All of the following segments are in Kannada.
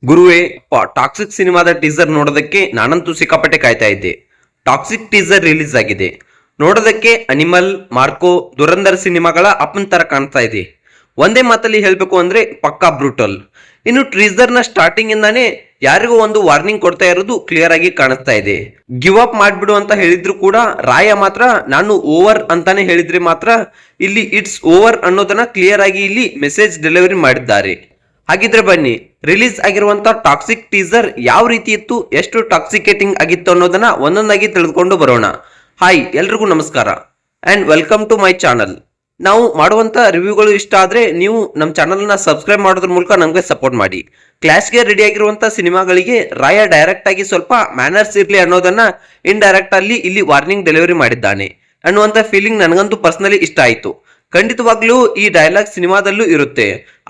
ಗುರುವೇ ಟಾಕ್ಸಿಕ್ ಸಿನಿಮಾದ ಟೀಸರ್ ನೋಡೋದಕ್ಕೆ ನಾನಂತೂ ಸಿಕ್ಕಾಪಟ್ಟೆ ಕಾಯ್ತಾ ಇದ್ದೆ. ಟಾಕ್ಸಿಕ್ ಟೀಸರ್ ರಿಲೀಸ್ ಆಗಿದೆ. ನೋಡೋದಕ್ಕೆ ಅನಿಮಲ್, ಮಾರ್ಕೋ, ದುರಂಧರ್ ಸಿನಿಮಾಗಳ ಅಪ್ಪನ್ ತರ ಕಾಣ್ತಾ ಇದೆ. ಒಂದೇ ಮಾತಲ್ಲಿ ಹೇಳ್ಬೇಕು ಅಂದ್ರೆ ಪಕ್ಕಾ ಬ್ರೂಟಲ್. ಇನ್ನು ಟೀಸರ್ ನ ಸ್ಟಾರ್ಟಿಂಗ್ ಇಂದಾನೆ ಯಾರಿಗೂ ಒಂದು ವಾರ್ನಿಂಗ್ ಕೊಡ್ತಾ ಇರೋದು ಕ್ಲಿಯರ್ ಆಗಿ ಕಾಣಿಸ್ತಾ ಇದೆ. ಗಿವ್ ಅಪ್ ಮಾಡ್ಬಿಡು ಅಂತ ಹೇಳಿದ್ರು ಕೂಡ ರಾಯ ಮಾತ್ರ ನಾನು ಓವರ್ ಅಂತಾನೆ ಹೇಳಿದ್ರೆ ಮಾತ್ರ ಇಲ್ಲಿ ಇಟ್ಸ್ ಓವರ್ ಅನ್ನೋದನ್ನ ಕ್ಲಿಯರ್ ಆಗಿ ಇಲ್ಲಿ ಮೆಸೇಜ್ ಡೆಲಿವರಿ ಮಾಡಿದ್ದಾರೆ. ಹಾಗಿದ್ರೆ ಬನ್ನಿ, ರಿಲೀಸ್ ಆಗಿರುವಂತ ಟಾಕ್ಸಿಕ್ ಟೀಸರ್ ಯಾವ ರೀತಿ ಇತ್ತು, ಎಷ್ಟು ಟಾಕ್ಸಿಕೇಟಿಂಗ್ ಆಗಿತ್ತು ಅನ್ನೋದನ್ನ ಒಂದೊಂದಾಗಿ ತಿಳಿದುಕೊಂಡು ಬರೋಣ. ಹಾಯ್, ಎಲ್ರಿಗೂ ನಮಸ್ಕಾರ and welcome to my channel. ನಾವು ಮಾಡುವಂತ ರಿವ್ಯೂಗಳು ಇಷ್ಟ ಆದ್ರೆ ನೀವು ನಮ್ಮ ಚಾನಲ್ ನ ಸಬ್ಸ್ಕ್ರೈಬ್ ಮಾಡೋದ್ರ ಮೂಲಕ ನಮಗೆ ಸಪೋರ್ಟ್ ಮಾಡಿ. ಕ್ಲಾಸ್ಗೆ ರೆಡಿ ಆಗಿರುವಂತ ಸಿನಿಮಾಗಳಿಗೆ ರಾಯ ಡೈರೆಕ್ಟ್ ಆಗಿ ಸ್ವಲ್ಪ ಮ್ಯಾನರ್ಸ್ ಇರ್ಲಿ ಅನ್ನೋದನ್ನ ಇಂಡೈರೆಕ್ಟ್ ಅಲ್ಲಿ ಇಲ್ಲಿ ವಾರ್ನಿಂಗ್ ಡೆಲಿವರಿ ಮಾಡಿದ್ದಾನೆ ಅನ್ನುವಂತ ಫೀಲಿಂಗ್ ನನಗಂತೂ ಪರ್ಸನಲಿ ಇಷ್ಟ ಆಯ್ತು. ಖಂಡಿತವಾಗ್ಲೂ ಈ ಡೈಲಾಗ್ ಸಿನಿಮಾದಲ್ಲೂ ಇರುತ್ತೆ.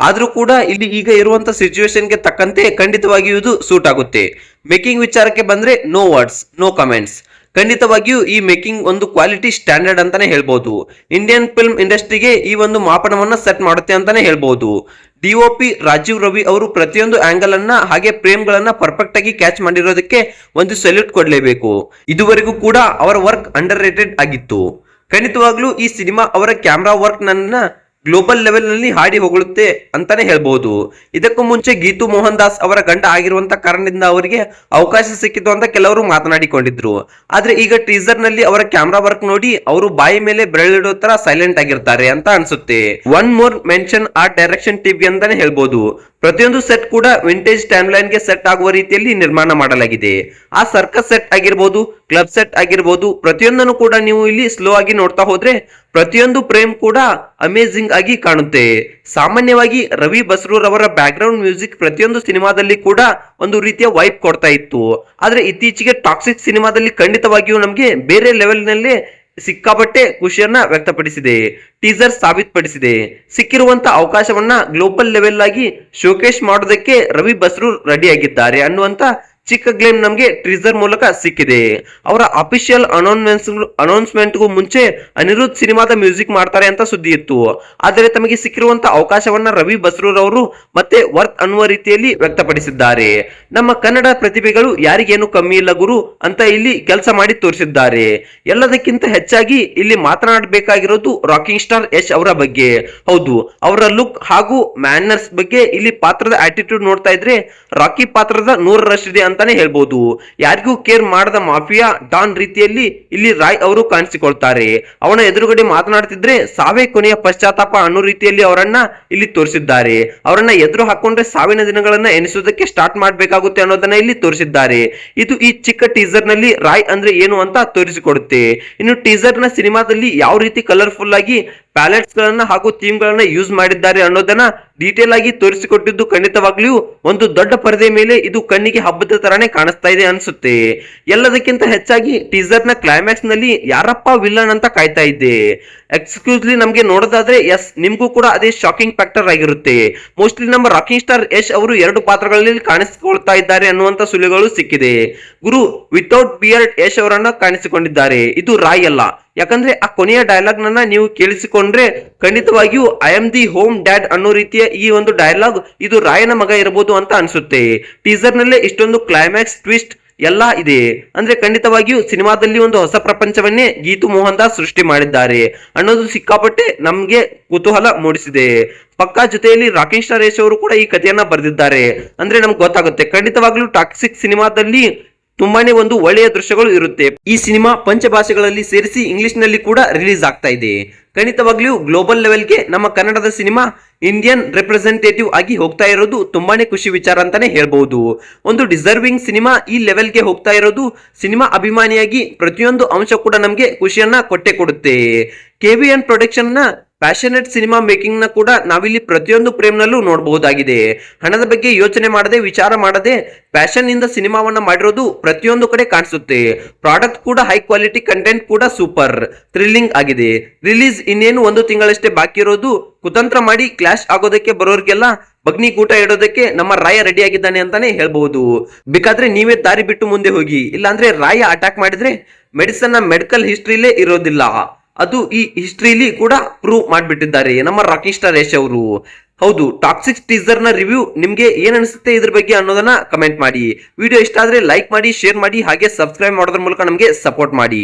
ಆದ್ರೂ ಕೂಡ ಇಲ್ಲಿ ಈಗ ಇರುವಂತ ಸಿಚುವೇಶನ್ಗೆ ತಕ್ಕಂತೆ ಖಂಡಿತವಾಗಿಯೂ ಇದು ಸೂಟ್ ಆಗುತ್ತೆ. ಮೇಕಿಂಗ್ ವಿಚಾರಕ್ಕೆ ಬಂದ್ರೆ ನೋ ವರ್ಡ್ಸ್, ನೋ ಕಮೆಂಟ್ಸ್. ಖಂಡಿತವಾಗಿಯೂ ಈ ಮೇಕಿಂಗ್ ಒಂದು ಕ್ವಾಲಿಟಿ ಸ್ಟ್ಯಾಂಡರ್ಡ್ ಅಂತಾನೆ ಹೇಳ್ಬಹುದು. ಇಂಡಿಯನ್ ಫಿಲ್ಮ್ ಇಂಡಸ್ಟ್ರಿಗೆ ಈ ಒಂದು ಮಾಪನವನ್ನ ಸೆಟ್ ಮಾಡುತ್ತೆ ಅಂತಾನೆ ಹೇಳ್ಬಹುದು. ಡಿಒಪಿ ರಾಜೀವ್ ರವಿ ಅವರು ಪ್ರತಿಯೊಂದು ಆಂಗಲ್ ಅನ್ನ ಹಾಗೆ ಫ್ರೇಮ್ಗಳನ್ನ ಪರ್ಫೆಕ್ಟ್ ಆಗಿ ಕ್ಯಾಚ್ ಮಾಡಿರೋದಕ್ಕೆ ಒಂದು ಸಲ್ಯೂಟ್ ಕೊಡ್ಲೇಬೇಕು. ಇದುವರೆಗೂ ಕೂಡ ಅವರ ವರ್ಕ್ ಅಂಡರ್ ರೇಟೆಡ್ ಆಗಿತ್ತು. ಖಂಡಿತವಾಗ್ಲೂ ಈ ಸಿನಿಮಾ ಅವರ ಕ್ಯಾಮ್ರಾ ವರ್ಕ್ ನನ್ನ ಗ್ಲೋಬಲ್ ಲೆವೆಲ್ ನಲ್ಲಿ ಹಾಡಿ ಹೊಗಳುತ್ತೆ ಅಂತಾನೆ ಹೇಳ್ಬಹುದು. ಇದಕ್ಕೂ ಮುಂಚೆ ಗೀತು ಮೋಹನ್ ದಾಸ್ ಅವರ ಗಂಡ ಆಗಿರುವಂತ ಕಾರಣದಿಂದ ಅವರಿಗೆ ಅವಕಾಶ ಸಿಕ್ಕಿತು ಅಂತ ಕೆಲವರು ಮಾತನಾಡಿಕೊಂಡಿದ್ರು. ಆದ್ರೆ ಈಗ ಟೀಸರ್ ನಲ್ಲಿ ಅವರ ಕ್ಯಾಮ್ರಾ ವರ್ಕ್ ನೋಡಿ ಅವರು ಬಾಯಿ ಮೇಲೆ ಬೆರಳಿಡೋ ತರ ಸೈಲೆಂಟ್ ಆಗಿರ್ತಾರೆ ಅಂತ ಅನ್ಸುತ್ತೆ. One more mention art direction ಟೀಮ್ಗೆ ಅಂತಾನೆ ಹೇಳ್ಬಹುದು. ಪ್ರತಿಯೊಂದು ಸೆಟ್ ಕೂಡ ವಿಂಟೇಜ್ ಟೈಮ್ ಲೈನ್ ಗೆ ಸೆಟ್ ಆಗುವ ರೀತಿಯಲ್ಲಿ ನಿರ್ಮಾಣ ಮಾಡಲಾಗಿದೆ. ಆ ಸರ್ಕಸ್ ಸೆಟ್ ಆಗಿರ್ಬೋದು, ಕ್ಲಬ್ ಸೆಟ್ ಆಗಿರ್ಬೋದು, ಪ್ರತಿಯೊಂದನ್ನು ಕೂಡ ನೀವು ಇಲ್ಲಿ ಸ್ಲೋ ಆಗಿ ನೋಡ್ತಾ ಹೋದ್ರೆ ಪ್ರತಿಯೊಂದು ಫ್ರೇಮ್ ಕೂಡ ಅಮೇಜಿಂಗ್ ಆಗಿ ಕಾಣುತ್ತೆ. ಸಾಮಾನ್ಯವಾಗಿ ರವಿ ಬಸ್ರೂರ್ ಅವರ ಬ್ಯಾಕ್ ಗ್ರೌಂಡ್ ಮ್ಯೂಸಿಕ್ ಪ್ರತಿಯೊಂದು ಸಿನಿಮಾದಲ್ಲಿ ಕೂಡ ಒಂದು ರೀತಿಯ ವೈಪ್ ಕೊಡ್ತಾ ಇತ್ತು. ಆದ್ರೆ ಇತ್ತೀಚೆಗೆ ಟಾಕ್ಸಿಕ್ ಸಿನಿಮಾದಲ್ಲಿ ಖಂಡಿತವಾಗಿಯೂ ನಮ್ಗೆ ಬೇರೆ ಲೆವೆಲ್ ನಲ್ಲಿ ಸಿಕ್ಕಾಪಟ್ಟೆ ಖುಷಿಯನ್ನ ವ್ಯಕ್ತಪಡಿಸಿದೆ. ಟೀಸರ್ ಸಾಬೀತುಪಡಿಸಿದೆ. ಸಿಕ್ಕಿರುವಂತ ಅವಕಾಶವನ್ನ ಗ್ಲೋಬಲ್ ಲೆವೆಲ್ ಆಗಿ ಶೋಕೇಶ್ ಮಾಡೋದಕ್ಕೆ ರವಿ ಬಸ್ರೂರ್ ರೆಡಿ ಆಗಿದ್ದಾರೆ ಅನ್ನುವಂತ ಚಿಕ್ಕ ಗ್ಲೇಮ್ ನಮಗೆ ಟೀಸರ್ ಮೂಲಕ ಸಿಕ್ಕಿದೆ. ಅವರ ಅಫಿಷಿಯಲ್ ಅನೌನ್ಸ್ಮೆಂಟ್ಗೂ ಮುಂಚೆ ಅನಿರುದ್ಧ್ ಸಿನಿಮಾದ ಮ್ಯೂಸಿಕ್ ಮಾಡ್ತಾರೆ ಅಂತ ಸುದ್ದಿ ಇತ್ತು. ಆದರೆ ತಮಗೆ ಸಿಕ್ಕಿರುವಂತ ಅವಕಾಶವನ್ನ ರವಿ ಬಸ್ರೂರ್ ಅವರು ಮತ್ತೆ ವರ್ತ್ ಅನ್ನುವ ರೀತಿಯಲ್ಲಿ ವ್ಯಕ್ತಪಡಿಸಿದ್ದಾರೆ. ನಮ್ಮ ಕನ್ನಡ ಪ್ರತಿಭೆಗಳು ಯಾರಿಗೇನು ಕಮ್ಮಿ ಇಲ್ಲ ಗುರು ಅಂತ ಇಲ್ಲಿ ಕೆಲಸ ಮಾಡಿ ತೋರಿಸಿದ್ದಾರೆ. ಎಲ್ಲದಕ್ಕಿಂತ ಹೆಚ್ಚಾಗಿ ಇಲ್ಲಿ ಮಾತನಾಡಬೇಕಾಗಿರೋದು ರಾಕಿಂಗ್ ಸ್ಟಾರ್ ಯಶ್ ಅವರ ಬಗ್ಗೆ. ಹೌದು, ಅವರ ಲುಕ್ ಹಾಗೂ ಮ್ಯಾನರ್ಸ್ ಬಗ್ಗೆ ಇಲ್ಲಿ ಪಾತ್ರದ ಆಟಿಟ್ಯೂಡ್ ನೋಡ್ತಾ ಇದ್ರೆ ರಾಕಿ ಪಾತ್ರದ 100ರಷ್ಟಿದೆ ಅಂತಾನೆ ಹೇಳ್ಬಹುದು. ಯಾರಿಗೂ ಕೇರ್ ಮಾಡದ ಮಾಫಿಯಾ ಡಾನ್ ರೀತಿಯಲ್ಲಿ ಇಲ್ಲಿ ರಾಯ್ ಅವರು ಕಾಣಿಸಿಕೊಳ್ತಾರೆ. ಅವನ ಎದುರುಗಡೆ ಮಾತನಾಡ್ತಿದ್ರೆ ಸಾವೇ ಕೊನೆಯ ಪಶ್ಚಾತ್ತಾಪ ಅನ್ನೋ ರೀತಿಯಲ್ಲಿ ಅವರನ್ನ ಇಲ್ಲಿ ತೋರಿಸಿದ್ದಾರೆ. ಅವರನ್ನ ಎದುರು ಹಾಕೊಂಡ್ರೆ ಸಾವಿನ ದಿನಗಳನ್ನ ಎನಿಸೋದಕ್ಕೆ ಸ್ಟಾರ್ಟ್ ಮಾಡ್ಬೇಕಾಗುತ್ತೆ ಅನ್ನೋದನ್ನ ಇಲ್ಲಿ ತೋರಿಸಿದ್ದಾರೆ. ಇದು ಈ ಚಿಕ್ಕ ಟೀಸರ್ ನಲ್ಲಿ ರಾಯ್ ಅಂದ್ರೆ ಏನು ಅಂತ ತೋರಿಸಿಕೊಡುತ್ತೆ. ಇನ್ನು ಟೀಸರ್ ನ ಸಿನಿಮಾದಲ್ಲಿ ಯಾವ ರೀತಿ ಕಲರ್ಫುಲ್ ಆಗಿ ಪ್ಯಾಲೆಟ್ಸ್ ಗಳನ್ನ ಹಾಗೂ ಥೀಮ್ ಗಳನ್ನ ಯೂಸ್ ಮಾಡಿದ್ದಾರೆ ಅನ್ನೋದನ್ನ ಡೀಟೇಲ್ ಆಗಿ ತೋರಿಸಿಕೊಟ್ಟಿದ್ದು ಖಂಡಿತವಾಗ್ಲೂ ಒಂದು ದೊಡ್ಡ ಪರದೆ ಮೇಲೆ ಇದು ಕಣ್ಣಿಗೆ ಹಬ್ಬದ ತರಾನೇ ಕಾಣಿಸ್ತಾ ಇದೆ ಅನ್ಸುತ್ತೆ. ಎಲ್ಲದಕ್ಕಿಂತ ಹೆಚ್ಚಾಗಿ ಟೀಸರ್ ನ ಕ್ಲೈಮ್ಯಾಕ್ಸ್ ನಲ್ಲಿ ಯಾರಪ್ಪ ವಿಲ್ಲನ್ ಅಂತ ಕಾಯ್ತಾ ಇದ್ದೆ. ಎಕ್ಸ್ಕ್ಯೂಸ್ಲಿ ನಮ್ಗೆ ನೋಡೋದಾದ್ರೆ ಎಸ್, ನಿಮ್ಗೂ ಕೂಡ ಅದೇ ಶಾಕಿಂಗ್ ಫ್ಯಾಕ್ಟರ್ ಆಗಿರುತ್ತೆ. ಮೋಸ್ಟ್ಲಿ ನಮ್ಮ ರಾಕಿಂಗ್ ಸ್ಟಾರ್ ಯಶ್ ಅವರು 2 ಪಾತ್ರಗಳಲ್ಲಿ ಕಾಣಿಸಿಕೊಳ್ತಾ ಇದ್ದಾರೆ ಅನ್ನುವಂತ ಸುಳಿಗಳು ಸಿಕ್ಕಿದೆ. ಗುರು ವಿತೌಟ್ ಬಿಯರ್ಡ್ ಯಶ್ ಅವರನ್ನ ಕಾಣಿಸಿಕೊಂಡಿದ್ದಾರೆ. ಇದು ರಾಯ್ ಅಲ್ಲ. ಯಾಕಂದ್ರೆ ಆ ಕೊನೆಯ ಡೈಲಾಗ್ ನನ್ನ ನೀವು ಕೇಳಿಸಿಕೊಂಡ್ರೆ ಖಂಡಿತವಾಗಿಯೂ I am the home dad ಅನ್ನೋ ರೀತಿಯ ಈ ಒಂದು ಡೈಲಾಗ್ ಇದು ರಾಯನ ಮಗ ಇರಬಹುದು ಅಂತ ಅನ್ಸುತ್ತೆ. ಟೀಸರ್ ನಲ್ಲೇ ಇಷ್ಟೊಂದು ಕ್ಲೈಮ್ಯಾಕ್ಸ್ ಟ್ವಿಸ್ಟ್ ಎಲ್ಲ ಇದೆ ಅಂದ್ರೆ ಖಂಡಿತವಾಗಿಯೂ ಸಿನಿಮಾದಲ್ಲಿ ಒಂದು ಹೊಸ ಪ್ರಪಂಚವನ್ನೇ ಗೀತು ಮೋಹನ್ ದಾಸ್ ಸೃಷ್ಟಿ ಮಾಡಿದ್ದಾರೆ ಅನ್ನೋದು ಸಿಕ್ಕಾಪಟ್ಟೆ ನಮ್ಗೆ ಕುತೂಹಲ ಮೂಡಿಸಿದೆ. ಪಕ್ಕಾ ಜೊತೆಯಲ್ಲಿ ರಾಕಿಂಗ್ ಸ್ಟಾರ್ ಯಶ್ ಅವರು ಕೂಡ ಈ ಕಥೆಯನ್ನ ಬರೆದಿದ್ದಾರೆ ಅಂದ್ರೆ ನಮ್ಗೆ ಗೊತ್ತಾಗುತ್ತೆ. ಖಂಡಿತವಾಗ್ಲೂ ಟಾಕ್ಸಿಕ್ ಸಿನಿಮಾದಲ್ಲಿ ತುಂಬಾನೇ ಒಂದು ಒಳ್ಳೆಯ ದೃಶ್ಯಗಳು ಇರುತ್ತೆ. ಈ ಸಿನಿಮಾ ಪಂಚಭಾಷೆಗಳಲ್ಲಿ ಸೇರಿಸಿ ಇಂಗ್ಲಿಷ್ ನಲ್ಲಿ ಕೂಡ ರಿಲೀಸ್ ಆಗ್ತಾ ಇದೆ. ಖಂಡಿತವಾಗ್ಲೂ ಗ್ಲೋಬಲ್ ಲೆವೆಲ್ಗೆ ನಮ್ಮ ಕನ್ನಡದ ಸಿನಿಮಾ ಇಂಡಿಯನ್ ರೆಪ್ರೆಸೆಂಟೇಟಿವ್ ಆಗಿ ಹೋಗ್ತಾ ಇರೋದು ತುಂಬಾನೇ ಖುಷಿ ವಿಚಾರ ಅಂತಾನೆ ಹೇಳ್ಬಹುದು. ಒಂದು ಡಿಸರ್ವಿಂಗ್ ಸಿನಿಮಾ ಈ ಲೆವೆಲ್ಗೆ ಹೋಗ್ತಾ ಇರೋದು ಸಿನಿಮಾ ಅಭಿಮಾನಿಯಾಗಿ ಪ್ರತಿಯೊಂದು ಅಂಶ ಕೂಡ ನಮ್ಗೆ ಖುಷಿಯನ್ನ ಕೊಟ್ಟೆ ಕೊಡುತ್ತೆ. KVN ಪ್ರೊಡಕ್ಷನ್ ನ ಪ್ಯಾಷನೇಟ್ ಸಿನಿಮಾ ಮೇಕಿಂಗ್ ನ ಕೂಡ ನಾವಿಲ್ಲಿ ಪ್ರತಿಯೊಂದು ಫ್ರೇಮ್ ನಲ್ಲೂ ನೋಡಬಹುದಾಗಿದೆ. ಹಣದ ಬಗ್ಗೆ ಯೋಚನೆ ಮಾಡದೆ, ವಿಚಾರ ಮಾಡದೆ ಪ್ಯಾಷನ್ ಇಂದ ಸಿನಿಮಾವನ್ನ ಮಾಡಿರೋದು ಪ್ರತಿಯೊಂದು ಕಡೆ ಕಾಣಿಸುತ್ತೆ. ಪ್ರಾಡಕ್ಟ್ ಕೂಡ ಹೈ ಕ್ವಾಲಿಟಿ, ಕಂಟೆಂಟ್ ಕೂಡ ಸೂಪರ್ ಥ್ರಿಲ್ಲಿಂಗ್ ಆಗಿದೆ. ರಿಲೀಸ್ ಇನ್ನೇನು 1 ತಿಂಗಳಷ್ಟೇ ಬಾಕಿ ಇರೋದು. ಕುತಂತ್ರ ಮಾಡಿ ಕ್ಲಾಶ್ ಆಗೋದಕ್ಕೆ ಬರೋರ್ಗೆಲ್ಲ ಬಗ್ನಿ ಕೂಟ ಇಡೋದಕ್ಕೆ ನಮ್ಮ ರಾಯ ರೆಡಿ ಆಗಿದ್ದಾನೆ ಅಂತಾನೆ ಹೇಳ್ಬಹುದು. ಬೇಕಾದ್ರೆ ನೀವೇ ದಾರಿ ಬಿಟ್ಟು ಮುಂದೆ ಹೋಗಿ, ಇಲ್ಲಾಂದ್ರೆ ರಾಯ ಅಟ್ಯಾಕ್ ಮಾಡಿದ್ರೆ ಮೆಡಿಸನ್ ಮೆಡಿಕಲ್ ಹಿಸ್ಟ್ರಿಲೇ ಇರೋದಿಲ್ಲ. ಅದು ಈ ಹಿಸ್ಟ್ರಿಲಿ ಕೂಡ ಪ್ರೂವ್ ಮಾಡಿಬಿಟ್ಟಿದ್ದಾರೆ ನಮ್ಮ ರಾಕಿಂಗ್ ಸ್ಟಾರ್ ಯಶ್ ಅವರು. ಹೌದು, ಟಾಕ್ಸಿಕ್ ಟೀಸರ್ ನ ರಿವ್ಯೂ ನಿಮ್ಗೆ ಏನ್ ಅನಿಸುತ್ತೆ ಇದ್ರ ಬಗ್ಗೆ ಅನ್ನೋದನ್ನ ಕಮೆಂಟ್ ಮಾಡಿ. ವಿಡಿಯೋ ಇಷ್ಟ ಆದ್ರೆ ಲೈಕ್ ಮಾಡಿ, ಶೇರ್ ಮಾಡಿ, ಹಾಗೆ ಸಬ್ಸ್ಕ್ರೈಬ್ ಮಾಡೋದ್ರ ಮೂಲಕ ನಮಗೆ ಸಪೋರ್ಟ್ ಮಾಡಿ.